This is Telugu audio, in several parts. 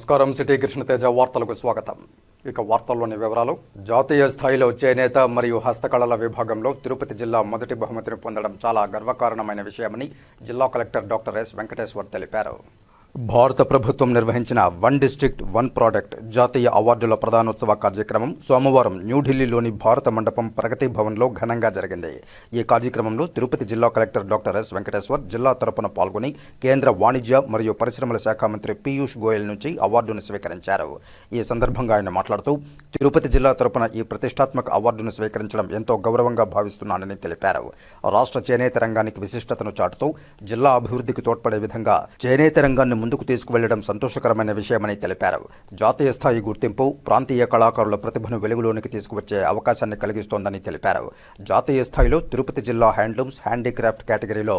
నమస్కారం. సిటీ కృష్ణతేజ వార్తలకు స్వాగతం. ఇక వార్తల్లోని వివరాలు. జాతీయ స్థాయిలో చేనేత మరియు హస్తకళల విభాగంలో తిరుపతి జిల్లా మొదటి బహుమతిని పొందడం చాలా గర్వకారణమైన విషయమని జిల్లా కలెక్టర్ డాక్టర్ ఎస్ వెంకటేశ్వర్ తెలిపారు. భారత ప్రభుత్వం నిర్వహించిన వన్ డిస్ట్రిక్ట్ వన్ ప్రాడక్ట్ జాతీయ అవార్డుల ప్రదానోత్సవ కార్యక్రమం సోమవారం న్యూఢిల్లీలోని భారత మండపం ప్రగతి భవన్లో ఘనంగా జరిగింది. ఈ కార్యక్రమంలో తిరుపతి జిల్లా కలెక్టర్ డాక్టర్ ఎస్ వెంకటేశ్వర్ జిల్లా తరపున పాల్గొని కేంద్ర వాణిజ్య మరియు పరిశ్రమల శాఖ మంత్రి పీయూష్ గోయల్ నుంచి అవార్డును స్వీకరించారు. ఈ సందర్భంగా ఆయన మాట్లాడుతూ తిరుపతి జిల్లా తరపున ఈ ప్రతిష్టాత్మక అవార్డును స్వీకరించడం ఎంతో గౌరవంగా భావిస్తున్నానని తెలిపారు. రాష్ట్ర చేనేత రంగానికి విశిష్టతను చాటుతూ జిల్లా అభివృద్ధికి తోడ్పడే విధంగా చేనేత రంగాన్ని ముందుకు తీసుకువెళ్లడం సంతోషకరమైన విషయమని తెలిపారు. జాతీయ స్థాయి గుర్తింపు ప్రాంతీయ కళాకారుల ప్రతిభను వెలుగులోనికి తీసుకువచ్చే అవకాశాన్ని కలిగిస్తోందని తెలిపారు. జాతీయ స్థాయిలో తిరుపతి జిల్లా హ్యాండ్లూమ్స్ హ్యాండీక్రాఫ్ట్ కేటగిరీలో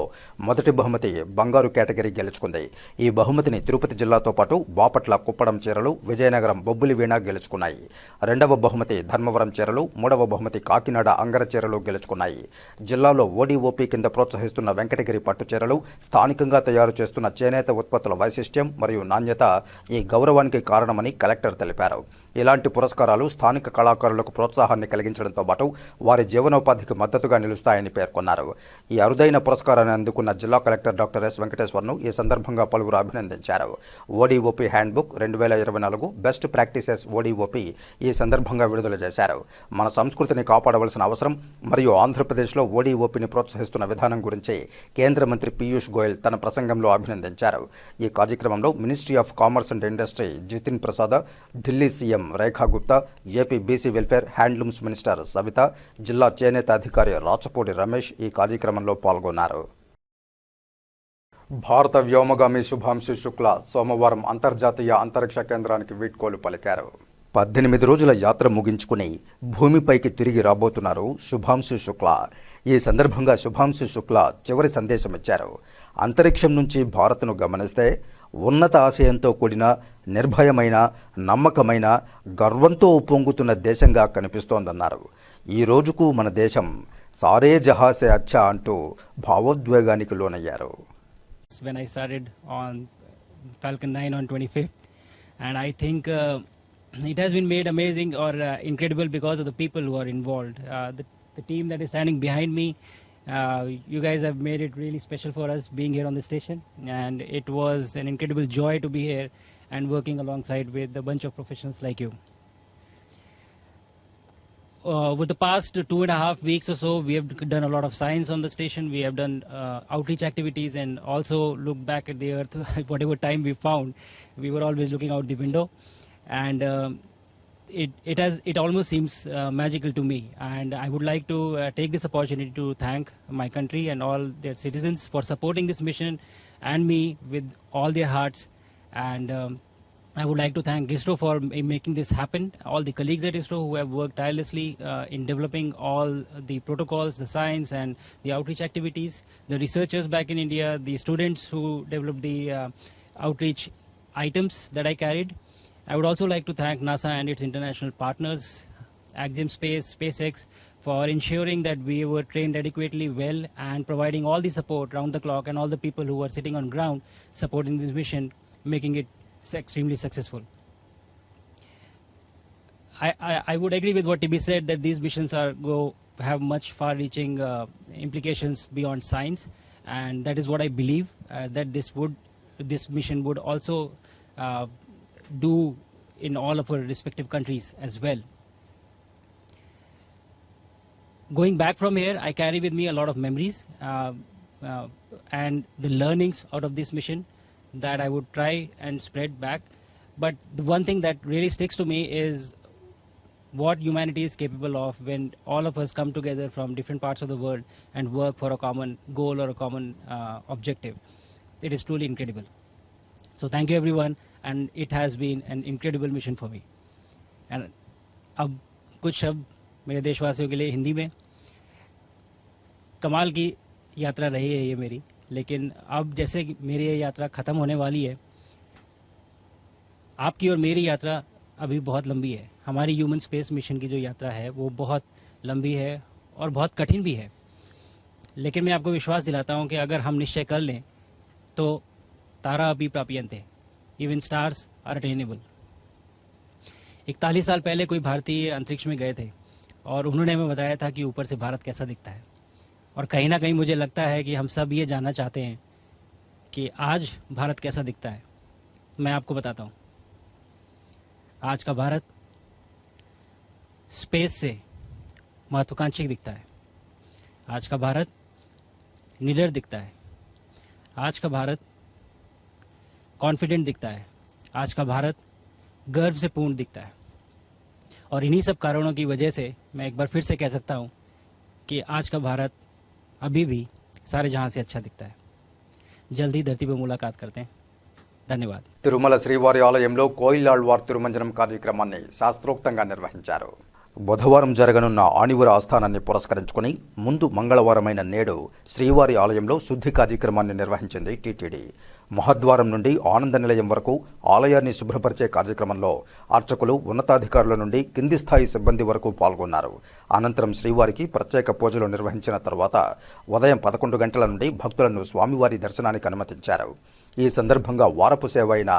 మొదటి బహుమతి బంగారు కేటగిరీ గెలుచుకుంది. ఈ బహుమతిని తిరుపతి జిల్లాతో పాటు బాపట్ల కుప్పడం చీరలు, విజయనగరం బొబ్బులి వీణ గెలుచుకున్నాయి. రెండవ బహుమతి ధర్మవరం చీరలు, మూడవ బహుమతి కాకినాడ అంగర చీరలు గెలుచుకున్నాయి. జిల్లాలో ఓడీఓపీ కింద ప్రోత్సహిస్తున్న వెంకటగిరి పట్టు చీరలు, స్థానికంగా తయారు చేస్తున్న చేనేత ఉత్పత్తుల వైశిష్ట్యం మరియు నాణ్యత ఈ గౌరవానికి కారణమని కలెక్టర్ తెలిపారు. ఇలాంటి పురస్కారాలు స్థానిక కళాకారులకు ప్రోత్సాహాన్ని కలిగించడంతో పాటు వారి జీవనోపాధికి మద్దతుగా నిలుస్తాయని పేర్కొన్నారు. ఈ అరుదైన పురస్కారాన్ని అందుకున్న జిల్లా కలెక్టర్ డాక్టర్ ఎస్ వెంకటేశ్వర్ను ఈ సందర్భంగా పలువురు అభినందించారు. ODOP handbook 2024 best practices ODOP ఈ సందర్భంగా విడుదల చేశారు. మన సంస్కృతిని కాపాడవలసిన అవసరం మరియు ఆంధ్రప్రదేశ్లో ఓడీఓపీని ప్రోత్సహిస్తున్న విధానం గురించి కేంద్ర మంత్రి పీయూష్ గోయల్ తన ప్రసంగంలో అభినందించారు. ఈ కార్యక్రమంలో ministry of commerce and industry Jitin Prasad, Delhi CM Rekha Gupta, AP BC welfare handlooms minister Savitha, జిల్లా చేనేత అధికారి రాచపూడి రమేష్ ఈ కార్యక్రమంలో పాల్గొన్నారు. భారత వ్యోమగామి శుభాంశు శుక్లా సోమవారం అంతర్జాతీయ అంతరిక్ష కేంద్రానికి వీడ్కోలు పలికారు. 18 రోజుల యాత్ర ముగించుకుని భూమిపైకి తిరిగి రాబోతున్నారు శుభాంశు శుక్లా. ఈ సందర్భంగా శుభాంశు శుక్లా చివరి సందేశం ఇచ్చారు. అంతరిక్షం నుంచి భారత్ను గమనిస్తే ఉన్నత ఆశయంతో కూడిన నిర్భయమైన, నమ్మకమైన, గర్వంతో ఉప్పొంగుతున్న దేశంగా కనిపిస్తోందన్నారు. ఈ రోజుకు మన దేశం సారే జహాసే అచ్చా అంటూ భావోద్వేగానికి లోనయ్యారు. When I started on Falcon 9 on 25th, and I think it has been made amazing or incredible because of the people who are involved. The team that is standing behind me, you guys have made it really special for us being here on the station, and it was an incredible joy to be here and working alongside with a bunch of professionals like you. Over the past 2.5 weeks or so, we have done a lot of science on the station. We have done outreach activities and also looked back at the earth. Whatever time we found, we were always looking out the window, and it almost seems magical to me. And I would like to take this opportunity to thank my country and all their citizens for supporting this mission and me with all their hearts. And I would like to thank ISRO for making this happen. All the colleagues at ISRO who have worked tirelessly in developing all the protocols, the science and the outreach activities. The researchers back in India, the students who developed the outreach items that I carried. I would also like to thank NASA and its international partners, Axiom Space, SpaceX, for ensuring that we were trained adequately well and providing all the support round the clock, and all the people who were sitting on ground supporting this mission, making it extremely successful. I would agree with what TB said, that these missions have much far-reaching implications beyond science, and that is what I believe that this mission would also do in all of our respective countries as well. Going back from here, I carry with me a lot of memories and the learnings out of this mission that I would try and spread back. But the one thing that really sticks to me is what humanity is capable of when all of us come together from different parts of the world and work for a common goal or a common objective. It is truly incredible. So thank you everyone, and it has been an incredible mission for me. And अब कुछ शब्द मेरे देशवासियों के लिए हिंदी में. कमाल की यात्रा रही है ये मेरी, लेकिन अब जैसे मेरी ये यात्रा ख़त्म होने वाली है, आपकी और मेरी यात्रा अभी बहुत लंबी है. हमारी ह्यूमन स्पेस मिशन की जो यात्रा है वो बहुत लंबी है और बहुत कठिन भी है, लेकिन मैं आपको विश्वास दिलाता हूँ कि अगर हम निश्चय कर लें तो तारा अभी प्राप्यन्ते, even stars are attainable. 41 साल पहले कोई भारतीय अंतरिक्ष में गए थे और उन्होंने हमें बताया था कि ऊपर से भारत कैसा दिखता है, और कहीं ना कहीं मुझे लगता है कि हम सब ये जानना चाहते हैं कि आज भारत कैसा दिखता है। मैं आपको बताता हूँ, आज का भारत स्पेस से महत्वाकांक्षी दिखता है। आज का भारत निडर दिखता है। आज का भारत कॉन्फिडेंट दिखता है। आज का भारत गर्व से पूर्ण दिखता है। और इन्हीं सब कारणों की वजह से मैं एक बार फिर से कह सकता हूँ कि आज का भारत अभी भी सारे जहां से अच्छा दिखता है। जल्दी धरती पर मुलाकात करते हैं। ధన్యవాదాలు. తిరుమల శ్రీవారి ఆలయంలో కోయిలాళ్వార్ తిరుమంజనం కార్యక్రమాన్ని శాస్త్రోక్తంగా నిర్వహించారు. బుధవారం జరగనున్న ఆణివర ఆస్థానాన్ని పురస్కరించుకుని ముందు మంగళవారమైన నేడు శ్రీవారి ఆలయంలో శుద్ధి కార్యక్రమాన్ని నిర్వహించింది టీటీడీ. మహద్వారం నుండి ఆనంద నిలయం వరకు ఆలయాన్ని శుభ్రపరిచే కార్యక్రమంలో అర్చకులు, ఉన్నతాధికారుల నుండి కింది స్థాయి సిబ్బంది వరకు పాల్గొన్నారు. అనంతరం శ్రీవారికి ప్రత్యేక పూజలు నిర్వహించిన తర్వాత ఉదయం 11 గంటల నుండి భక్తులను స్వామివారి దర్శనానికి అనుమతించారు. ఈ సందర్భంగా వారపు సేవ అయిన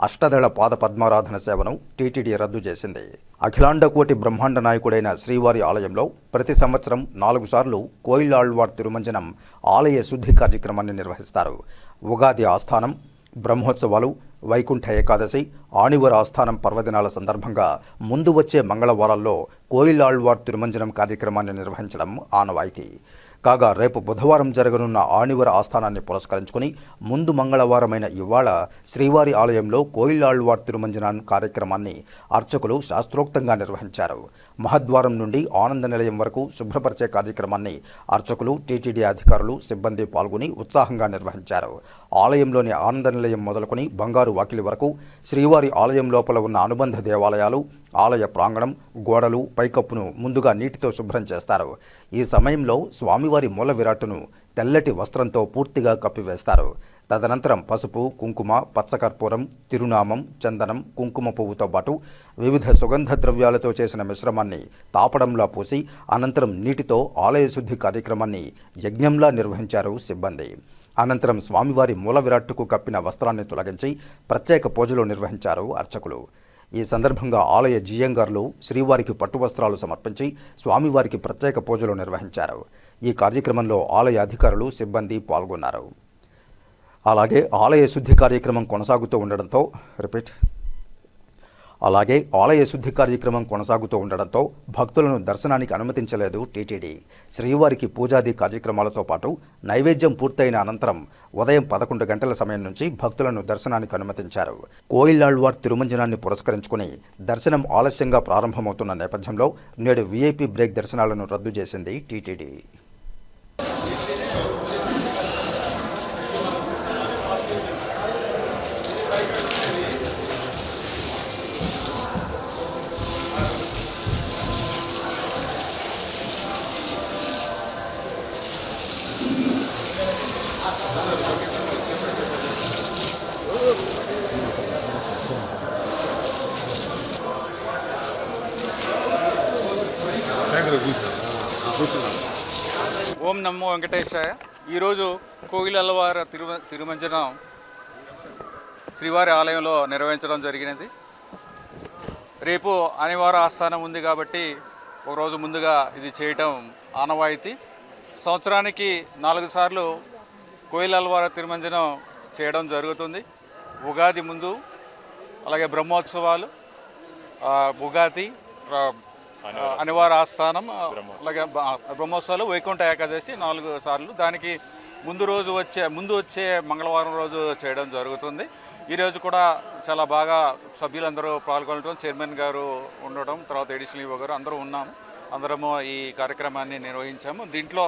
అష్టదళ పాద పద్మారాధన సేవను టీటీడీ రద్దు చేసింది. అఖిలాండ కోటి బ్రహ్మాండ నాయకుడైన శ్రీవారి ఆలయంలో ప్రతి సంవత్సరం 4 సార్లు కోయిలాళ్వార్ తిరుమంజనం ఆలయ శుద్ధి కార్యక్రమాన్ని నిర్వహిస్తారు. ఉగాది ఆస్థానం, బ్రహ్మోత్సవాలు, వైకుంఠ ఏకాదశి, ఆణివర ఆస్థానం పర్వదినాల సందర్భంగా ముందు వచ్చే మంగళవారాల్లో కోయిలాళ్వార్ తిరుమంజనం కార్యక్రమాన్ని నిర్వహించడం ఆనవాయితీ. కాగా రేపు బుధవారం జరగనున్న ఆణివర ఆస్థానాన్ని పురస్కరించుకుని ముందు మంగళవారమైన ఇవాళ శ్రీవారి ఆలయంలో కోయిలాళ్వార్ తిరుమంజనం కార్యక్రమాన్ని అర్చకులు శాస్త్రోక్తంగా నిర్వహించారు. మహద్వారం నుండి ఆనంద నిలయం వరకు శుభ్రపరిచే కార్యక్రమాన్ని అర్చకులు, టీటీడీ అధికారులు, సిబ్బంది పాల్గొని ఉత్సాహంగా నిర్వహించారు. ఆలయంలోని ఆనంద నిలయం మొదలుకొని బంగారు వాకిలి వరకు శ్రీవారి ఆలయం లోపల ఉన్న అనుబంధ దేవాలయాలు, ఆలయ ప్రాంగణం, గోడలు, పైకప్పును ముందుగా నీటితో శుభ్రం చేస్తారు. ఈ సమయంలో స్వామివారి మూల విరాట్టును తెల్లటి వస్త్రంతో పూర్తిగా కప్పివేస్తారు. తదనంతరం పసుపు, కుంకుమ, పచ్చకర్పూరం, తిరునామం, చందనం, కుంకుమ పువ్వుతో పాటు వివిధ సుగంధ ద్రవ్యాలతో చేసిన మిశ్రమాన్ని తాపడంలా పూసి అనంతరం నీటితో ఆలయ శుద్ధి కార్యక్రమాన్ని యజ్ఞంలా నిర్వహించారు సిబ్బంది. అనంతరం స్వామివారి మూల విరాట్టుకు కప్పిన వస్త్రాన్ని తొలగించి ప్రత్యేక పూజలు నిర్వహించారు అర్చకులు. ఈ సందర్భంగా ఆలయ జియంగార్లు శ్రీవారికి పట్టు వస్త్రాలు సమర్పించి స్వామివారికి ప్రత్యేక పూజలు నిర్వహించారు. ఈ కార్యక్రమంలో ఆలయ అధికారులు, సిబ్బంది పాల్గొన్నారు. అలాగే ఆలయ శుద్ధి కార్యక్రమం కొనసాగుతూ ఉండడంతో భక్తులను దర్శనానికి అనుమతించలేదు టీటీడీ. శ్రీవారికి పూజాది కార్యక్రమాలతో పాటు నైవేద్యం పూర్తయిన అనంతరం ఉదయం 11 గంటల సమయం నుంచి భక్తులను దర్శనానికి అనుమతించారు. కోయిలాళ్వార్ తిరుమంజనాన్ని పురస్కరించుకుని దర్శనం ఆలస్యంగా ప్రారంభమవుతున్న నేపథ్యంలో నేడు వీఐపీ బ్రేక్ దర్శనాలను రద్దు చేసింది టీటీడీ. ఓం నమో వెంకటేశాయ. ఈరోజు కోయిలల్వార్ తిరుమంజనం శ్రీవారి ఆలయంలో నిర్వహించడం జరిగినది. రేపు అనివార్య ఆస్థానం ఉంది కాబట్టి ఒకరోజు ముందుగా ఇది చేయటం ఆనవాయితీ. సంవత్సరానికి 4 సార్లు కోయిలల్వార్ తిరుమంజనం చేయడం జరుగుతుంది. ఉగాది ముందు, అలాగే బ్రహ్మోత్సవాలు, ఉగాది, అనివార్య ఆస్థానం, అలాగే బ్రహ్మోత్సవాలు, వైకుంఠ ఏకాదశి 4 సార్లు. దానికి ముందు వచ్చే మంగళవారం రోజు చేయడం జరుగుతుంది. ఈరోజు కూడా చాలా బాగా సభ్యులందరూ పాల్గొనడం, చైర్మన్ గారు ఉండటం, తర్వాత ఎడిషనల్ ఈవో గారు అందరూ ఉన్నాము. అందరము ఈ కార్యక్రమాన్ని నిర్వహించాము. దీంట్లో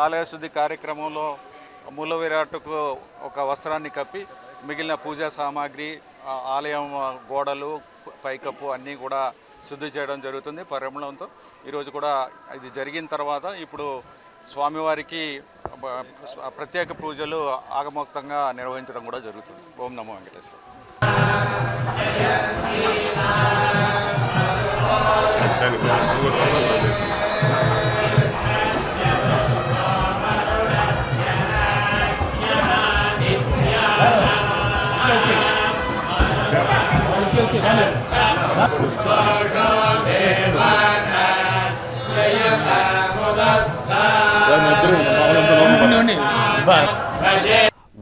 ఆలయ శుద్ధి కార్యక్రమంలో మూల విరాట్టుకు ఒక వస్త్రాన్ని కప్పి మిగిలిన పూజా సామాగ్రి, ఆలయం గోడలు, పైకప్పు అన్నీ కూడా శుద్ధి చేయడం జరుగుతుంది పరిమళంతో. ఈరోజు కూడా ఇది జరిగిన తర్వాత ఇప్పుడు స్వామివారికి ప్రత్యేక పూజలు ఆగమోక్తంగా నిర్వహించడం కూడా జరుగుతుంది. ఓం నమో వెంకటేశ్వర.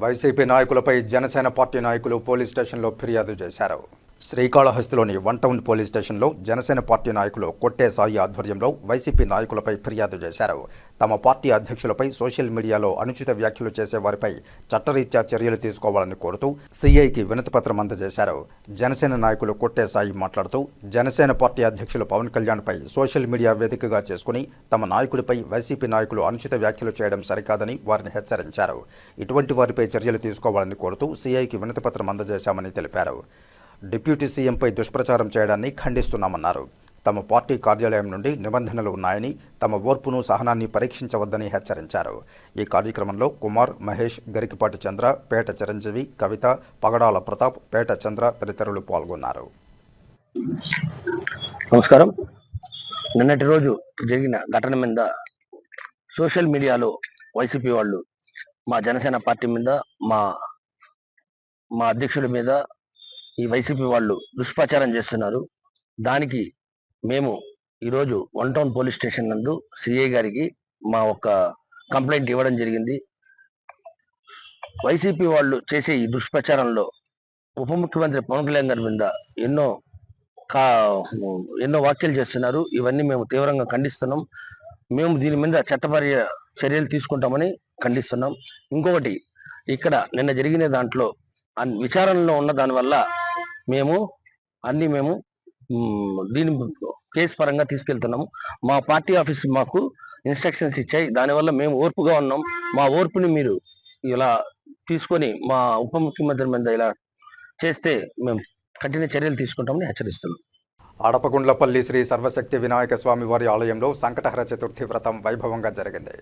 వైసీపీ నాయకులపై జనసేన పార్టీ నాయకులు పోలీస్ స్టేషన్లో ఫిర్యాదు చేశారు. శ్రీకాళహస్తిలోని 1 టౌన్ పోలీస్ స్టేషన్లో జనసేన పార్టీ నాయకులు కొట్టే సాయి ఆధ్వర్యంలో వైసీపీ నాయకులపై ఫిర్యాదు చేశారు. తమ పార్టీ అధ్యక్షులపై సోషల్ మీడియాలో అనుచిత వ్యాఖ్యలు చేసే వారిపై చట్టరీత్యా చర్యలు తీసుకోవాలని కోరుతూ సీఐకి వినతిపత్రం అందజేశారు. జనసేన నాయకులు కొట్టే సాయి మాట్లాడుతూ జనసేన పార్టీ అధ్యక్షులు పవన్ కళ్యాణ్పై సోషల్ మీడియా వేదికగా చేసుకుని తమ నాయకుడిపై వైసీపీ నాయకులు అనుచిత వ్యాఖ్యలు చేయడం సరికాదని వారిని హెచ్చరించారు. ఇటువంటి వారిపై చర్యలు తీసుకోవాలని కోరుతూ సీఐకి వినతిపత్రం అందజేశామని తెలిపారు. డిప్యూటీ సీఎంపై దుష్ప్రచారం చేయడాన్ని ఖండిస్తున్నామన్నారు. తమ పార్టీ కార్యాలయం నుండి నిబంధనలు ఉన్నాయని, తమ ఓర్పును సహనాన్ని పరీక్షించవద్దని హెచ్చరించారు. ఈ కార్యక్రమంలో కుమార్, మహేష్, గరికిపాటి చంద్ర, పేట చిరంజీవి, కవిత, పగడాల ప్రతాప్, పేట చంద్ర తదితరులు పాల్గొన్నారు. నమస్కారం. నిన్నటి రోజు జరిగిన ఘటన మీద సోషల్ మీడియాలో వైసీపీ వాళ్ళు మా జనసేన పార్టీ మీద, మా అధ్యక్షుడి మీద ఈ వైసీపీ వాళ్ళు దుష్ప్రచారం చేస్తున్నారు. దానికి మేము ఈరోజు 1 టౌన్ పోలీస్ స్టేషన్ నందు సిఐ గారికి మా ఒక కంప్లైంట్ ఇవ్వడం జరిగింది. వైసీపీ వాళ్ళు చేసే ఈ దుష్ప్రచారంలో ఉప ముఖ్యమంత్రి పవన్ కళ్యాణ్ గారి మీద ఎన్నో వ్యాఖ్యలు చేస్తున్నారు. ఇవన్నీ మేము తీవ్రంగా ఖండిస్తున్నాం. మేము దీని మీద చట్టపర చర్యలు తీసుకుంటామని ఖండిస్తున్నాం. ఇంకొకటి, ఇక్కడ నిన్న జరిగిన దాంట్లో విచారణలో ఉన్న దానివల్ల మేము దీని కేసు పరంగా తీసుకెళ్తున్నాము. మా పార్టీ ఆఫీస్ మాకు ఇన్స్ట్రక్షన్స్ ఇచ్చాయి. దానివల్ల మేము ఓర్పుగా ఉన్నాం. మా ఓర్పుని మీరు ఇలా తీసుకొని మా ఉప ముఖ్యమంత్రి మీద ఇలా చేస్తే మేము కఠిన చర్యలు తీసుకుంటామని హెచ్చరిస్తున్నాం. అడపగుండ్లపల్లి శ్రీ సర్వశక్తి వినాయక స్వామి వారి ఆలయంలో సంకటహర చతుర్థి వ్రతం వైభవంగా జరిగింది.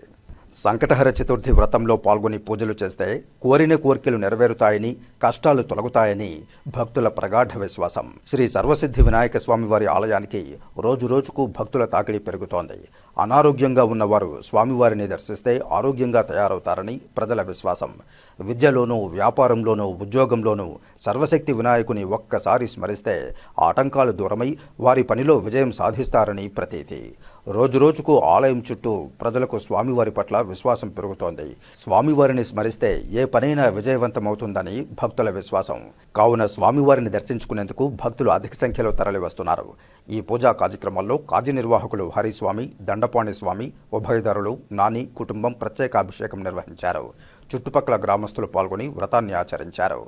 సంకటహర చతుర్థి వ్రతంలో పాల్గొని పూజలు చేస్తే కోరిన కోరికలు నెరవేరుతాయని, కష్టాలు తొలగుతాయని భక్తుల ప్రగాఢ విశ్వాసం. శ్రీ సర్వసిద్ధి వినాయక స్వామి వారి ఆలయానికి రోజురోజుకు భక్తుల తాకిడి పెరుగుతోంది. అనారోగ్యంగా ఉన్నవారు స్వామివారిని దర్శిస్తే ఆరోగ్యంగా తయారవుతారని ప్రజల విశ్వాసం. విద్యలోనూ, వ్యాపారంలోనూ, ఉద్యోగంలోనూ సర్వశక్తి వినాయకుని ఒక్కసారి స్మరిస్తే ఆటంకాలు దూరమై వారి పనిలో విజయం సాధిస్తారని ప్రతీతి. రోజురోజుకు ఆలయం చుట్టూ ప్రజలకు స్వామివారి పట్ల విశ్వాసం పెరుగుతోంది. స్వామివారిని స్మరిస్తే ఏ పనైనా విజయవంతమవుతుందని భక్తుల విశ్వాసం. కావున స్వామివారిని దర్శించుకునేందుకు భక్తులు అధిక సంఖ్యలో తరలివస్తున్నారు. ఈ పూజా కార్యక్రమాల్లో కార్యనిర్వాహకులు హరిస్వామి, దండపాణి స్వామి, ఉభయదారులు, నాని కుటుంబం ప్రత్యేక అభిషేకం నిర్వహించారు. చుట్టుపక్కల గ్రామస్తులు పాల్గొని వ్రతాన్ని ఆచరించారు.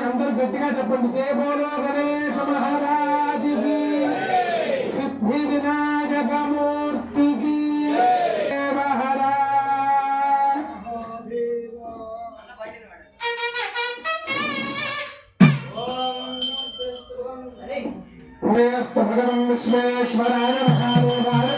అందరూ గట్టిగా చెప్పండి. జయ బోలో గణేశ మహారాజుకి, సిద్ధి వినాయక మూర్తికి భగవన్ విశ్వేశ్వరాయ మహాదేవాయ.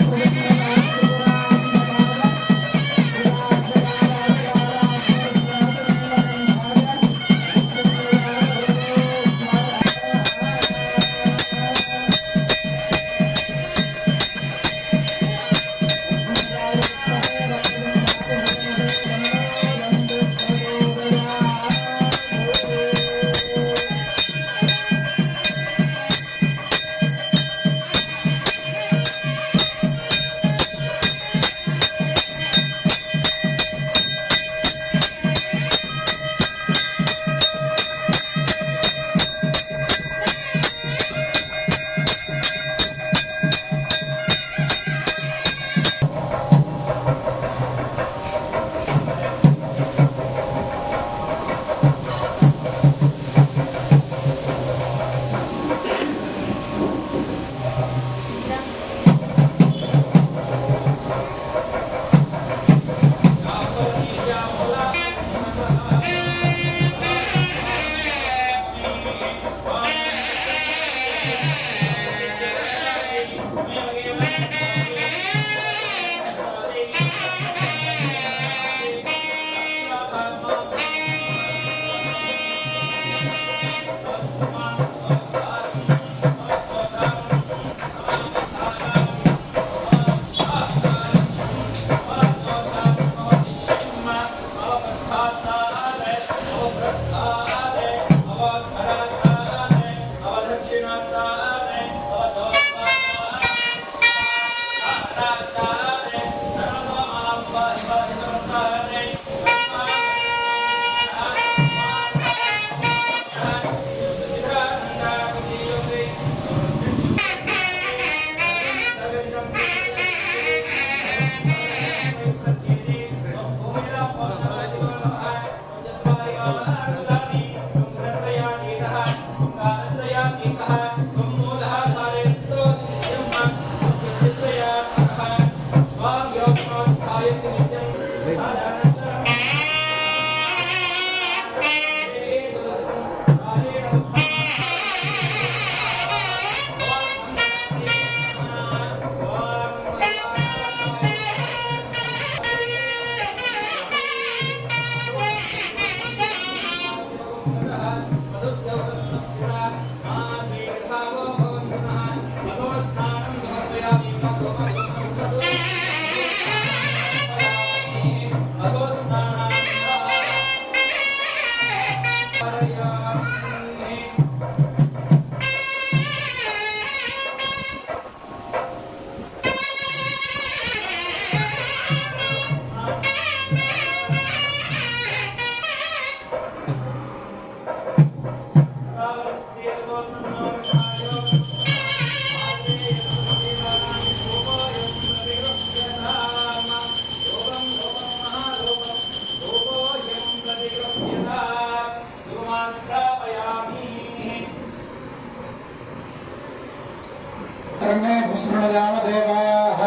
शृणुयामदेवाः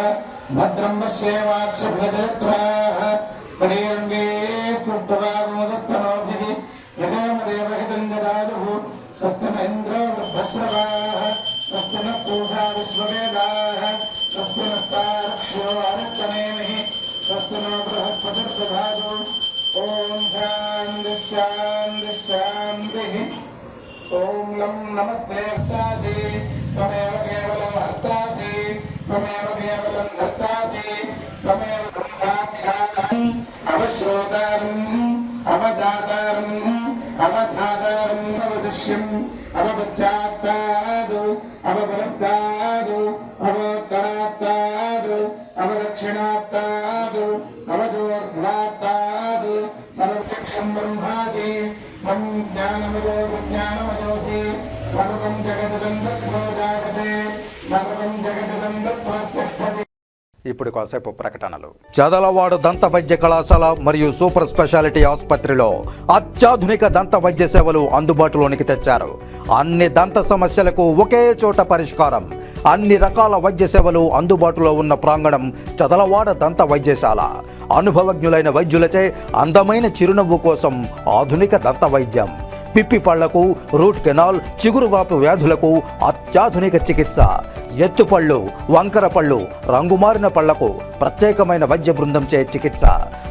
भद्रं पश्येमाक्षभिर्जत्राः स्त्रीरङ्गे स्तुष्टवागुंसस्तनोभिः यदेवदेवहितं जडायुः स्वस्ति न इन्द्रो वृद्धश्रवाः स्वस्ति नः पूषा विश्ववेदाः स्वस्ति नस्तारक्ष्यो आरक्तनेमिः स्वस्ति नो बृहस्पतिर्दधातु ॐ शान्तिः शान्तिः शान्तिः ॐ लं नमस्ते हर्तासि त्वमेव केवलं हर्तासि त्वमेव केवलं धर्तासि त्वमेव साक्षात् अवश्रोतारम् अवदातारम् अवधातारम् अवदृश्यम् अवपश्चात्तादु अवपरस्तादु अवोत्तरात्तादु अवदक्षिणात्तादु अवजोर्ध्वात्तादु सर्वक्षं ब्रह्मासि त्वं ज्ञानमयो विज्ञानमयोऽसि सर्वं जगदिदं तत्त्वो जायते सर्वं जगदिदं तत्त्वस्तिष्ठति. ఇప్పుడు కాసేపు ప్రకటనలు. చదలవాడు దంత వైద్య కళాశాల మరియు సూపర్ స్పెషాలిటీ ఆసుపత్రిలో అత్యాధునిక దంత వైద్య సేవలు అందుబాటులోనికి తెచ్చారు. అన్ని దంత సమస్యలకు ఒకే చోట పరిష్కారం. అన్ని రకాల వైద్య సేవలు అందుబాటులో ఉన్న ప్రాంగణం చదలవాడ దంత వైద్యశాల. అనుభవజ్ఞులైన వైద్యులచే అందమైన చిరునవ్వు కోసం ఆధునిక దంత వైద్యం. పిప్పి పళ్లకు, రూట్ కెనాల్, చిగురువాపు వ్యాధులకు అత్యాధునిక చికిత్స. ఎత్తుపళ్ళు, వంకర పళ్ళు, రంగుమారిన పళ్లకు ప్రత్యేకమైన వైద్య బృందంచే చికిత్స.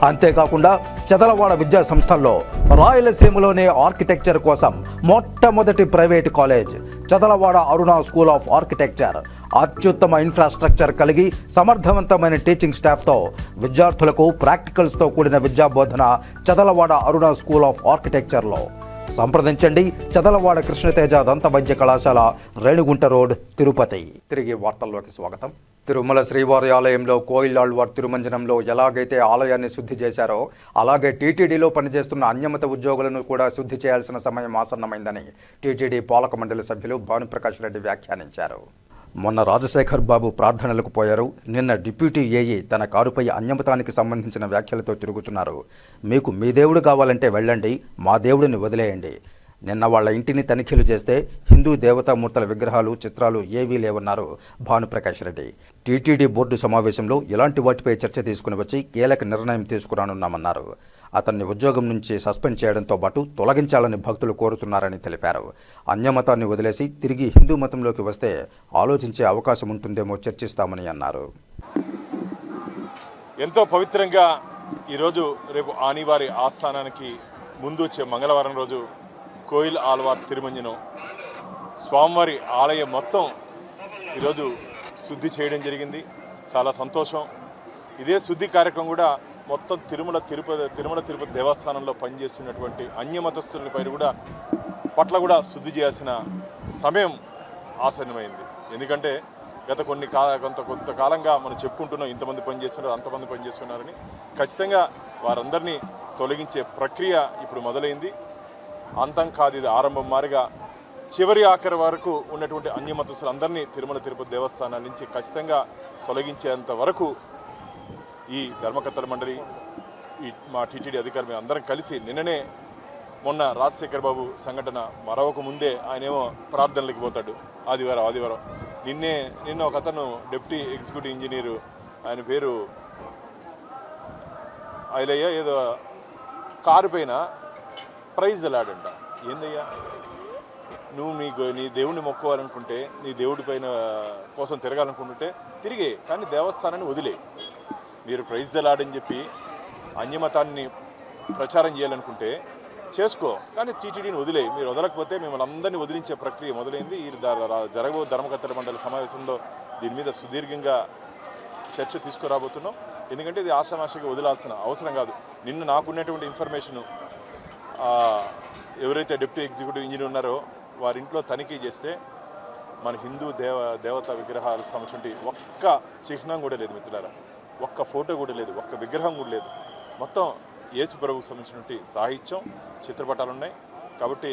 అంతేకాకుండా చదలవాడ విద్యా సంస్థల్లో రాయలసీమలోనే ఆర్కిటెక్చర్ కోసం మొట్టమొదటి private college Chadalavada Aruna school of architecture. అత్యుత్తమ ఇన్ఫ్రాస్ట్రక్చర్ కలిగి సమర్థవంతమైన టీచింగ్ స్టాఫ్తో విద్యార్థులకు ప్రాక్టికల్స్తో కూడిన విద్యాబోధన చదలవాడ అరుణ స్కూల్ ఆఫ్ ఆర్కిటెక్చర్లో. సంప్రదించండి. చదలవాడ కృష్ణతేజ దంత వైద్య కళాశాల, రేణిగుంట రోడ్, తిరుపతి. తిరిగి వార్తల్లోకి స్వాగతం. తిరుమల శ్రీవారి ఆలయంలో కోయిలాళ్వార్ తిరుమంజనంలో ఎలాగైతే ఆలయాన్ని శుద్ధి చేశారో అలాగే టీటీడీలో పనిచేస్తున్న అన్యమత ఉద్యోగులను కూడా శుద్ధి చేయాల్సిన సమయం ఆసన్నమైందని టీటీడీ పాలక మండలి సభ్యులు భానుప్రకాష్ రెడ్డి వ్యాఖ్యానించారు. మొన్న రాజశేఖర్ బాబు ప్రార్థనలకు పోయారు. నిన్న డిప్యూటీ ఏఈ తన కారుపై అన్యమతానికి సంబంధించిన వ్యాఖ్యలతో తిరుగుతున్నారు. మీకు మీ దేవుడు కావాలంటే వెళ్ళండి, మా దేవుడిని వదిలేయండి. నిన్న వాళ్ళ ఇంటిని తనిఖీలు చేస్తే హిందూ దేవతామూర్తుల విగ్రహాలు, చిత్రాలు ఏవీ లేవన్నారు భానుప్రకాష్ రెడ్డి. టీటీడీ బోర్డు సమావేశంలో ఇలాంటి వాటిపై చర్చ తీసుకుని వచ్చి కీలక నిర్ణయం తీసుకురానున్నామన్నారు. అతన్ని ఉద్యోగం నుంచి సస్పెండ్ చేయడంతో పాటు తొలగించాలని భక్తులు కోరుతున్నారని తెలిపారు. అన్యమతాన్ని వదిలేసి తిరిగి హిందూ మతంలోకి వస్తే ఆలోచించే అవకాశం ఉంటుందేమో చర్చిస్తామని అన్నారు. ఎంతో పవిత్రంగా ఈరోజు రేపు ఆనివారి ఆస్థానానికి ముందు వచ్చే మంగళవారం రోజు కోయిల్ ఆల్వార్ తిరుమంజనం స్వామివారి ఆలయం మొత్తం ఈరోజు శుద్ధి చేయడం జరిగింది. చాలా సంతోషం. ఇదే శుద్ధి కార్యక్రమం కూడా మొత్తం తిరుమల తిరుపతి దేవస్థానంలో పనిచేస్తున్నటువంటి అన్యమతస్థుల పట్ల కూడా శుద్ధి చేయాల్సిన సమయం ఆసన్నమైంది. ఎందుకంటే గత కొంతకాలంగా మనం చెప్పుకుంటున్నాం, ఇంతమంది పనిచేస్తున్నారు, అంతమంది పనిచేస్తున్నారని. ఖచ్చితంగా వారందరినీ తొలగించే ప్రక్రియ ఇప్పుడు మొదలైంది. అంతం కాదు, ఇది ఆరంభం. మారిగా చివరి ఆఖరి వరకు ఉన్నటువంటి అన్యమతస్థులందరినీ తిరుమల తిరుపతి దేవస్థానాల నుంచి ఖచ్చితంగా తొలగించేంత వరకు ఈ ధర్మకర్తల మండలి, మా టీటీడీ అధికారులు మేము అందరం కలిసి నిన్ననే మొన్న రాజశేఖర్ బాబు సంఘటన మరొక ముందే ఆయనేమో ప్రార్థనలకు పోతాడు ఆదివారం. నిన్న ఒక అతను డిప్యూటీ ఎగ్జిక్యూటివ్ ఇంజనీరు, ఆయన పేరు ఐలయ్య, ఏదో కారు పైన ప్రైజ్ అలాడంట. ఏందయ్యా, నువ్వు నీ దేవుడిని మొక్కోవాలనుకుంటే, నీ దేవుడి పైన కోసం తిరగాలనుకుంటుంటే తిరిగే, కానీ దేవస్థానాన్ని వదిలే. మీరు ప్రైజ్ అలాడని చెప్పి అన్యమతాన్ని ప్రచారం చేయాలనుకుంటే చేసుకో, కానీ టీటీడీని వదిలే. మీరు వదలకపోతే మిమ్మల్ని అందరినీ వదిలించే ప్రక్రియ మొదలైంది. ఈ జరగబో ధర్మకర్తల మండలి సమావేశంలో దీని మీద సుదీర్ఘంగా చర్చ తీసుకురాబోతున్నాం. ఎందుకంటే ఇది ఆషామాషిగా వదిలాల్సిన అవసరం కాదు. నిన్న నాకున్నటువంటి ఇన్ఫర్మేషను, ఎవరైతే డిప్యూటీ ఎగ్జిక్యూటివ్ ఇంజనీర్ ఉన్నారో వారి ఇంట్లో తనిఖీ చేస్తే మన హిందూ దేవతా విగ్రహాలకు సంబంధించి ఒక్క చిహ్నం కూడా లేదు మిత్రులారా, ఒక్క ఫోటో కూడా లేదు, ఒక్క విగ్రహం కూడా లేదు. మొత్తం యేసు ప్రభువుకు సంబంధించినటువంటి సాహిత్యం, చిత్రపటాలు ఉన్నాయి. కాబట్టి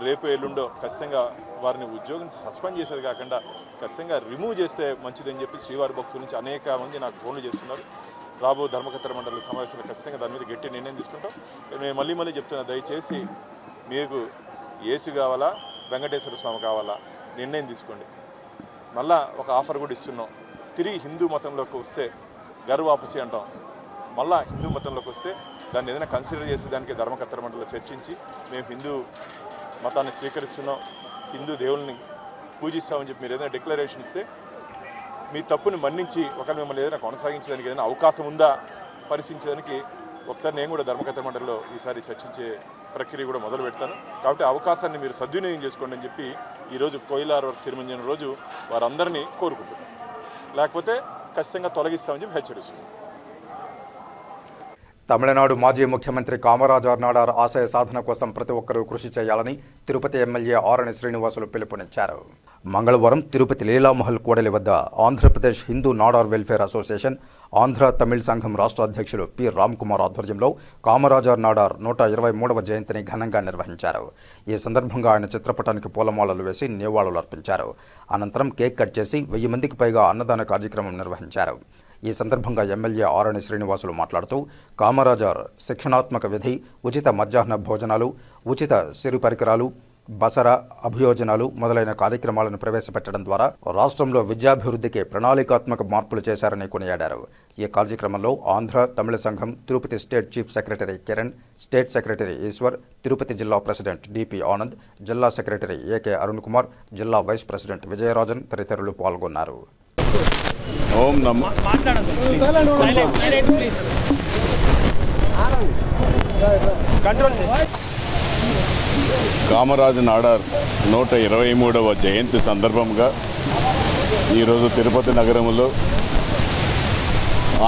రేపు ఎల్లుండో ఖచ్చితంగా వారిని ఉద్యోగం నుంచి సస్పెండ్ చేసేది కాకుండా ఖచ్చితంగా రిమూవ్ చేస్తే మంచిదని చెప్పి శ్రీవారి భక్తుల నుంచి అనేక మంది నాకు ఫోన్లు చేస్తున్నారు. రాబో ధర్మకర్తల మండలి సమావేశంలో ఖచ్చితంగా దాని మీద గట్టి నిర్ణయం తీసుకుంటాం. నేను మళ్ళీ చెప్తున్నా, దయచేసి మీకు యేసు కావాలా, వెంకటేశ్వర స్వామి కావాలా, నిర్ణయం తీసుకోండి. మళ్ళా ఒక ఆఫర్ కూడా ఇస్తున్నాం. తిరిగి హిందూ మతంలోకి వస్తే గర్ వాపసి అంటాం. మళ్ళా హిందూ మతంలోకి వస్తే దాన్ని ఏదైనా కన్సిడర్ చేసి దానికి ధర్మకర్తల మండలిలో చర్చించి మేము హిందూ మతాన్ని స్వీకరిస్తున్నాం, హిందూ దేవుల్ని పూజిస్తామని చెప్పి మీరు ఏదైనా డిక్లరేషన్ ఇస్తే మీ తప్పుని మన్నించి ఒకవేళ మిమ్మల్ని ఏదైనా కొనసాగించడానికి ఏదైనా అవకాశం ఉందా పరిశీలించడానికి ఒకసారి నేను కూడా ధర్మకర్తల మండలిలో ఈసారి చర్చించే ప్రక్రియ కూడా మొదలు పెడతాను. కాబట్టి అవకాశాన్ని మీరు సద్వినియోగం చేసుకోండి అని చెప్పి ఈరోజు కోయిల్ ఆల్వార్ తిరుమంజన రోజు వారందరినీ కోరుకుంటున్నాను. లేకపోతే ఖచ్చితంగా తొలగిస్తామని చెప్పి హెచ్చరిస్తున్నాను. తమిళనాడు మాజీ ముఖ్యమంత్రి కామరాజర్ నాడార్ ఆశయ సాధన కోసం ప్రతి ఒక్కరూ కృషి చేయాలని తిరుపతి ఎమ్మెల్యే ఆరణి శ్రీనివాసులు పిలుపునిచ్చారు. మంగళవారం తిరుపతి లీలామహల్ కూడలి వద్ద ఆంధ్రప్రదేశ్ హిందూ నాడార్ వెల్ఫేర్ అసోసియేషన్, ఆంధ్ర తమిళ్ సంఘం రాష్ట్ర అధ్యక్షులు పి రామ్ కుమార్ ఆధ్వర్యంలో కామరాజర్ నాడార్ 123వ జయంతిని ఘనంగా నిర్వహించారు. ఈ సందర్భంగా ఆయన చిత్రపటానికి పూలమాలలు వేసి నివాళులు అర్పించారు. అనంతరం కేక్ కట్ చేసి 1000 మందికి పైగా అన్నదాన కార్యక్రమం నిర్వహించారు. ఈ సందర్భంగా ఎమ్మెల్యే ఆరణి శ్రీనివాసులు మాట్లాడుతూ కామరాజర్ శిక్షణాత్మక విధి, ఉచిత మధ్యాహ్న భోజనాలు, ఉచిత సిరు పరికరాలు, బసరా అభియోజనాలు మొదలైన కార్యక్రమాలను ప్రవేశపెట్టడం ద్వారా రాష్ట్రంలో విద్యాభివృద్ధికి ప్రణాళికాత్మక మార్పులు చేశారని కొనియాడారు. ఈ కార్యక్రమంలో Andhra Tamil Sangam Tirupati state chief secretary Kiran, state secretary Eswar, Tirupati జిల్లా ప్రెసిడెంట్ డిపి ఆనంద్, జిల్లా సెక్రటరీ ఏకే అరుణ్ కుమార్, జిల్లా వైస్ ప్రెసిడెంట్ విజయరాజన్ తదితరులు పాల్గొన్నారు. ఓం నమో కామరాజు నాడార్ 123వ జయంతి సందర్భంగా ఈరోజు తిరుపతి నగరంలో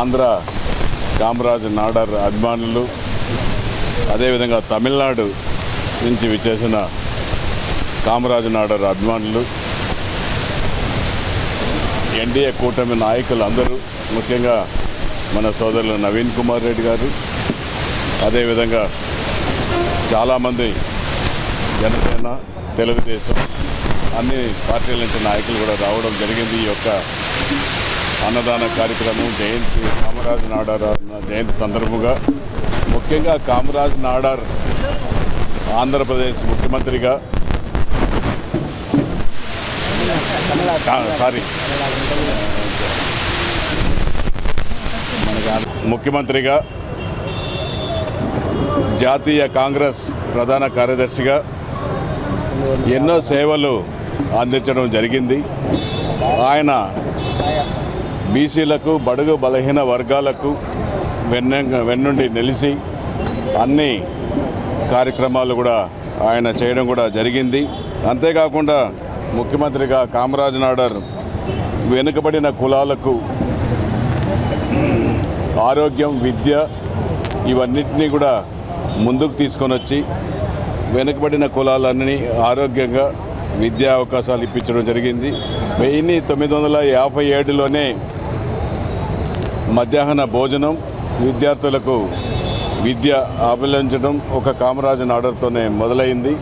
ఆంధ్ర కామరాజు నాడార్ అభిమానులు, అదేవిధంగా తమిళనాడు నుంచి విచ్చేసిన కామరాజు నాడార్ అభిమానులు, ఎన్డీఏ కూటమి నాయకులు అందరూ, ముఖ్యంగా మన సోదరులు నవీన్ కుమార్ రెడ్డి గారు, అదేవిధంగా చాలామంది జనసేన, తెలుగుదేశం అన్ని పార్టీల నుంచి నాయకులు కూడా రావడం జరిగింది. ఈ యొక్క అన్నదాన కార్యక్రమం జయంతి కామరాజు నాడార్ జయంతి సందర్భంగా ముఖ్యంగా కామరాజు నాడార్ ఆంధ్రప్రదేశ్ ముఖ్యమంత్రిగా ముఖ్యమంత్రిగా, జాతీయ కాంగ్రెస్ ప్రధాన కార్యదర్శిగా ఎన్నో సేవలు అందించడం జరిగింది. ఆయన బీసీలకు, బడుగు బలహీన వర్గాలకు వెన్నుండి నిలిచి అన్ని కార్యక్రమాలు కూడా ఆయన చేయడం కూడా జరిగింది. అంతేకాకుండా ముఖ్యమంత్రిగా కామరాజు నాడార్ వెనుకబడిన కులాలకు ఆరోగ్యం, విద్య ఇవన్నిటినీ కూడా ముందుకు తీసుకొని వచ్చి వెనుకబడిన కులాలన్నీ ఆరోగ్యంగా విద్యా అవకాశాలు ఇప్పించడం జరిగింది. 1957లోనే మధ్యాహ్న భోజనం, విద్యార్థులకు విద్య అభిలంచడం ఒక కామరాజు నాడార్తోనే మొదలైంది.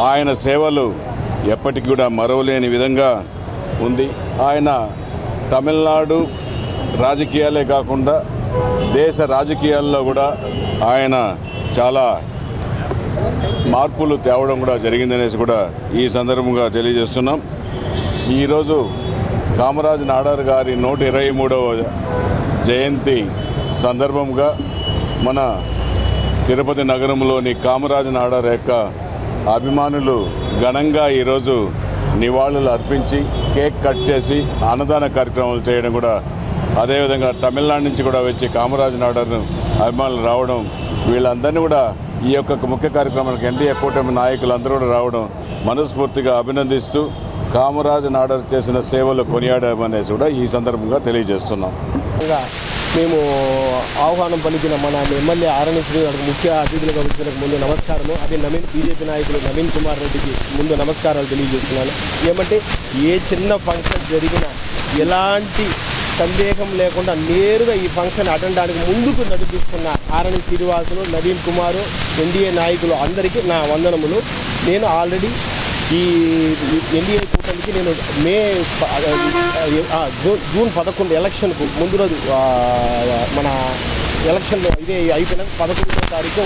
ఆయన సేవలు ఎప్పటికి కూడా మరవలేని విధంగా ఉంది. ఆయన తమిళనాడు రాజకీయాలే కాకుండా దేశ రాజకీయాల్లో కూడా ఆయన చాలా మార్పులు తేవడం కూడా జరిగిందనేసి కూడా ఈ సందర్భంగా తెలియజేస్తున్నాం. ఈరోజు కామరాజు నాడార్ గారి 123వ జయంతి సందర్భంగా మన తిరుపతి నగరంలోని కామరాజు నాడార్ యొక్క అభిమానులు ఘనంగా ఈరోజు నివాళులు అర్పించి కేక్ కట్ చేసి అన్నదాన కార్యక్రమాలు చేయడం కూడా, అదేవిధంగా తమిళనాడు నుంచి కూడా వచ్చి కామరాజు నాడార్ అభిమానులు రావడం, వీళ్ళందరినీ కూడా ఈ యొక్క ముఖ్య కార్యక్రమానికి ఎన్డీఏ కూటమి నాయకులందరూ కూడా రావడం మనస్ఫూర్తిగా అభినందిస్తూ కామరాజు నాడార్ చేసిన సేవలు కొనియాడమనేసి కూడా ఈ సందర్భంగా తెలియజేస్తున్నాం. మేము ఆహ్వానం పలికిన మన ఎమ్మెల్యే ఆరణి శ్రీనివాసులకు ముఖ్య అతిథులుగా వచ్చిన ముందు నమస్కారము. అదే బీజేపీ నాయకులు నవీన్ కుమార్ రెడ్డికి ముందు నమస్కారాలు తెలియజేస్తున్నాను. ఏమంటే ఏ చిన్న ఫంక్షన్ జరిగినా ఎలాంటి సందేహం లేకుండా నేరుగా ఈ ఫంక్షన్ అటెండడానికి ముందుకు నడిపిస్తున్న ఆరణి శ్రీనివాసులు, నవీన్ కుమారు, ఎన్డీఏ నాయకులు అందరికీ నా వందనములు. నేను ఆల్రెడీ ఈ ఎన్డీఏ కూటమికి నేను జూన్ 11 ఎలక్షన్కు ముందు రోజు మన ఎలక్షన్లో ఇదే అయిపోయిన 11వ తారీఖు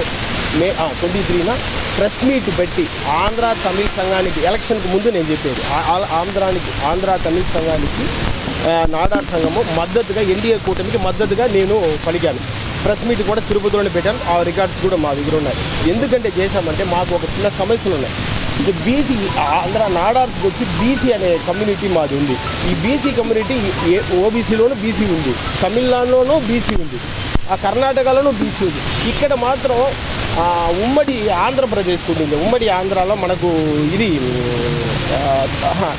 మే 23న ప్రెస్ మీట్ పెట్టి ఆంధ్ర తమిళ సంఘానికి ఎలక్షన్కి ముందు నేను చెప్పేది ఆంధ్ర తమిళ సంఘానికి నాడార్ సంఘము మద్దతుగా ఎన్డీఏ కూటమికి మద్దతుగా నేను పలికాను. ప్రెస్ మీట్ కూడా తిరుపతిలోనే పెట్టాను. ఆ రికార్డ్స్ కూడా మా దగ్గర ఉన్నాయి. ఎందుకంటే చేశామంటే మాకు ఒక చిన్న సమస్యలు ఉన్నాయి. ఇది బీసీ ఆంధ్ర నాడార్స్కి వచ్చి బీసీ అనే కమ్యూనిటీ మాది ఉంది. ఈ బీసీ కమ్యూనిటీ ఓబీసీలోనూ బీసీ ఉంది, తమిళనాడులోనూ బీసీ ఉంది, ఆ కర్ణాటకలోనూ బీసీ ఉంది. ఇక్కడ మాత్రం ఉమ్మడి ఆంధ్రప్రదేశ్ ఉంటుంది. ఉమ్మడి ఆంధ్రాలో మనకు ఇది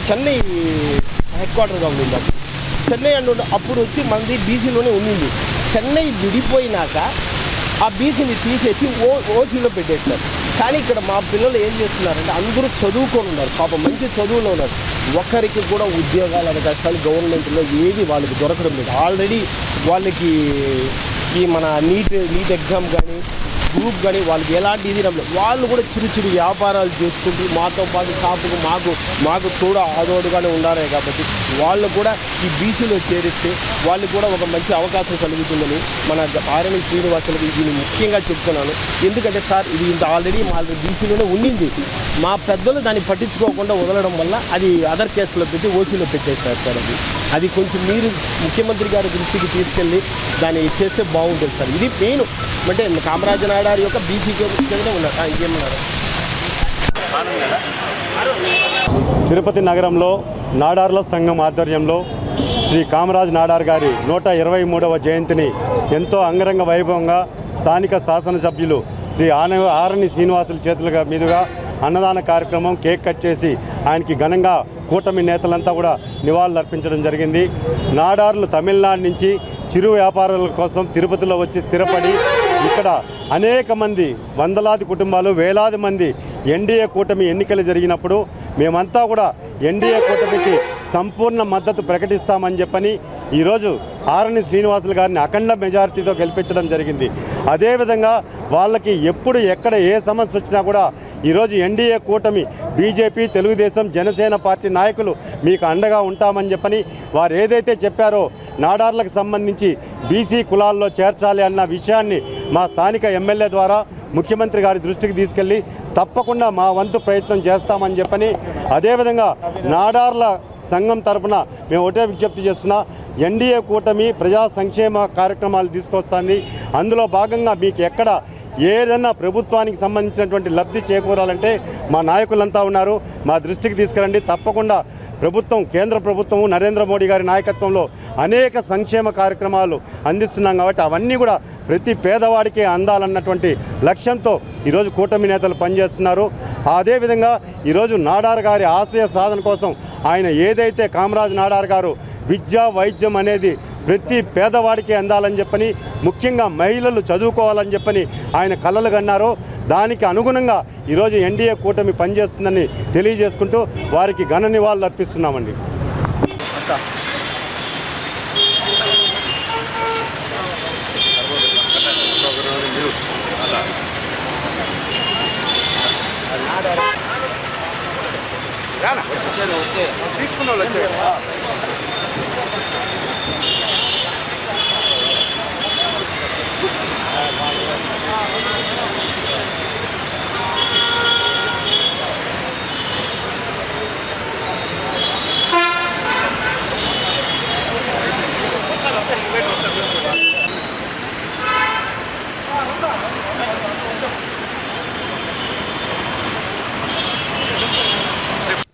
చెన్నై హెడ్ క్వార్టర్గా ఉండింది. చెన్నై అప్పుడు వచ్చి మనది బీసీలోనే ఉండింది. చెన్నై విడిపోయినాక ఆ బీసీని తీసేసి ఓసీలో పెట్టేస్తారు. కానీ ఇక్కడ మా పిల్లలు ఏం చేస్తున్నారంటే అందరూ చదువుకొని ఉన్నారు, పాపం మంచి చదువులో ఉన్నారు. ఒక్కరికి కూడా ఉద్యోగాల అవకాశాలు గవర్నమెంట్లో ఏది వాళ్ళకి దొరకడం లేదు. ఆల్రెడీ వాళ్ళకి ఈ మన నీట్ ఎగ్జామ్ కానీ గ్రూప్ కానీ వాళ్ళకి ఎలాంటి ఇది లేదు. వాళ్ళు కూడా చిరు వ్యాపారాలు చేసుకుంటూ మాతో పాటు షాపుకు మాకు కూడా ఆదోడుగానే ఉండాలి. కాబట్టి వాళ్ళు కూడా ఈ బీసీలో చేరిస్తే వాళ్ళకి కూడా ఒక మంచి అవకాశం కలుగుతుందని మన ఆర్ఎన్ శ్రీనివాసులకు దీన్ని ముఖ్యంగా చెప్తున్నాను. ఎందుకంటే సార్ ఇది ఇంత ఆల్రెడీ మా బీసీలోనే ఉండింది. మా పెద్దలు దాన్ని పట్టించుకోకుండా వదలడం వల్ల అది అదర్ కేసులో పెట్టి ఓసీలో పెట్టేస్తారు సార్. అది కొంచెం మీరు ముఖ్యమంత్రి గారి దృష్టికి తీసుకెళ్ళి దాన్ని చేస్తే బాగుంటుంది సార్. ఇది మెయిన్ అంటే కామరాజ నాడార్ యొక్క బీసీ కింద ఉన్నారు. ఇంకేమన్నారు? తిరుపతి నగరంలో నాడార్ల సంఘం ఆధ్వర్యంలో శ్రీ కామరాజ్ నాడార్ గారి 123వ జయంతిని ఎంతో అంగరంగ వైభవంగా స్థానిక శాసనసభ్యులు శ్రీ ఆరణి శ్రీనివాసుల చేతుల మీదుగా అన్నదాన కార్యక్రమం కేక్ కట్ చేసి ఆయనకి ఘనంగా కూటమి నేతలంతా కూడా నివాళులు అర్పించడం జరిగింది. నాడార్లు తమిళనాడు నుంచి చిరు వ్యాపారాల కోసం తిరుపతిలో వచ్చి స్థిరపడి ఇక్కడ అనేక మంది వందలాది కుటుంబాలు వేలాది మంది ఎన్డీఏ కూటమి ఎన్నికలు జరిగినప్పుడు మేమంతా కూడా ఎన్డీఏ కూటమికి సంపూర్ణ మద్దతు ప్రకటిస్తామని చెప్పని ఈరోజు ఆరణి శ్రీనివాసులు గారిని అఖండ మెజారిటీతో గెలిపించడం జరిగింది. అదేవిధంగా వాళ్ళకి ఎప్పుడు ఎక్కడ ఏ సమస్య వచ్చినా కూడా ఈరోజు ఎన్డీఏ కూటమి బీజేపీ, తెలుగుదేశం, జనసేన పార్టీ నాయకులు మీకు అండగా ఉంటామని చెప్పని వారు ఏదైతే చెప్పారో నాడార్లకు సంబంధించి బీసీ కులాల్లో చేర్చాలి అన్న విషయాన్ని మా స్థానిక ఎమ్మెల్యే ద్వారా ముఖ్యమంత్రి గారి దృష్టికి తీసుకెళ్ళి తప్పకుండా మా వంతు ప్రయత్నం చేస్తామని చెప్పని, అదేవిధంగా నాడార్ల సంఘం తరఫున మేము ఒకటే విజ్ఞప్తి చేస్తున్నా, ఎన్డీఏ కూటమి ప్రజా సంక్షేమ కార్యక్రమాలు తీసుకొస్తుంది. అందులో భాగంగా మీకు ఎక్కడ ఏదన్నా ప్రభుత్వానికి సంబంధించినటువంటి లబ్ధి చేకూరాలంటే మా నాయకులంతా ఉన్నారు, మా దృష్టికి తీసుకురండి. తప్పకుండా ప్రభుత్వం, కేంద్ర ప్రభుత్వం నరేంద్ర మోడీ గారి నాయకత్వంలో అనేక సంక్షేమ కార్యక్రమాలు అందిస్తున్నాం కాబట్టి అవన్నీ కూడా ప్రతి పేదవాడికి అందాలన్నటువంటి లక్ష్యంతో ఈరోజు కూటమి నేతలు పనిచేస్తున్నారు. అదేవిధంగా ఈరోజు నాడార్ గారి ఆశయ సాధన కోసం ఆయన ఏదైతే కామరాజ్ నాడార్ గారు విద్య, వైద్యం అనేది ప్రతి పేదవాడికి అందాలని చెప్పని, ముఖ్యంగా మహిళలు చదువుకోవాలని చెప్పని ఆయన కలలు కన్నారో దానికి అనుగుణంగా ఈరోజు ఎన్డీఏ కూటమి పనిచేస్తుందని తెలియజేసుకుంటూ వారికి ఘన నివాళులు అర్పిస్తున్నామండి.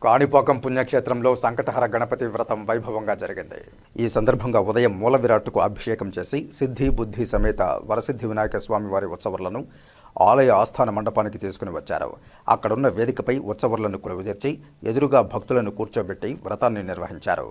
కాణిపాకం పుణ్యక్షేత్రంలో సంకటహర గణపతి వ్రతం వైభవంగా జరిగింది. ఈ సందర్భంగా ఉదయం మూల విరాట్టుకు అభిషేకం చేసి సిద్ధి బుద్ధి సమేత వరసిద్ధి వినాయక స్వామి వారి ఉత్సవాలను ఆలయ ఆస్థాన మండపానికి తీసుకుని వచ్చారు. అక్కడున్న వేదికపై ఉత్సవాలను కొలువుదీర్చి ఎదురుగా భక్తులను కూర్చోబెట్టి వ్రతాన్ని నిర్వహించారు.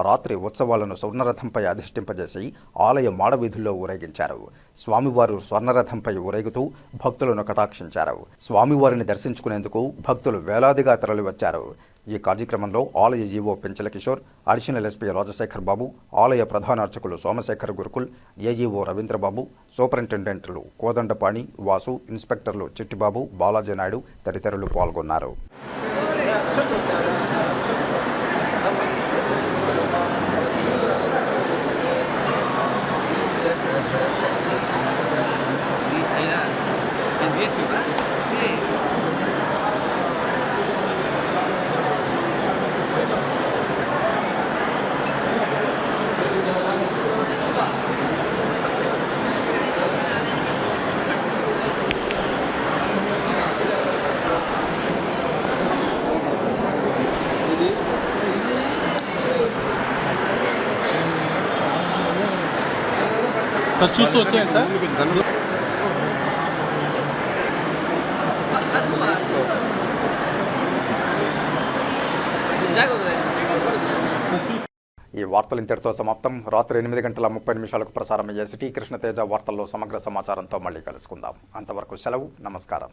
రాత్రి ఉత్సవాలను స్వర్ణరథంపై అధిష్ఠింపజేసి ఆలయ మాడవీధుల్లో ఊరేగించారు. స్వామివారు స్వర్ణరథంపై ఊరేగుతూ భక్తులను కటాక్షించారు. స్వామివారిని దర్శించుకునేందుకు భక్తులు వేలాదిగా తరలివచ్చారు. ఈ కార్యక్రమంలో ఆలయ EO Penchala Kishore, additional SP Rajasekhar Babu, ఆలయ ప్రధాన అర్చకులు సోమశేఖర్ గురుకుల్, ఏఈఓ రవీంద్రబాబు, సూపరింటెండెంట్లు కోదండపాణి, వాసు, ఇన్స్పెక్టర్లు చిట్టిబాబు, బాలాజీ నాయుడు తదితరులు పాల్గొన్నారు. సార్ చూస్తూ వచ్చేయండి సార్. ఈ వార్తలు ఇంతటితో సమాప్తం. రాత్రి 8:30 ప్రసారమయ్యే సిటీ కృష్ణతేజ వార్తల్లో సమగ్ర సమాచారంతో మళ్ళీ కలుసుకుందాం. అంతవరకు సెలవు. నమస్కారం.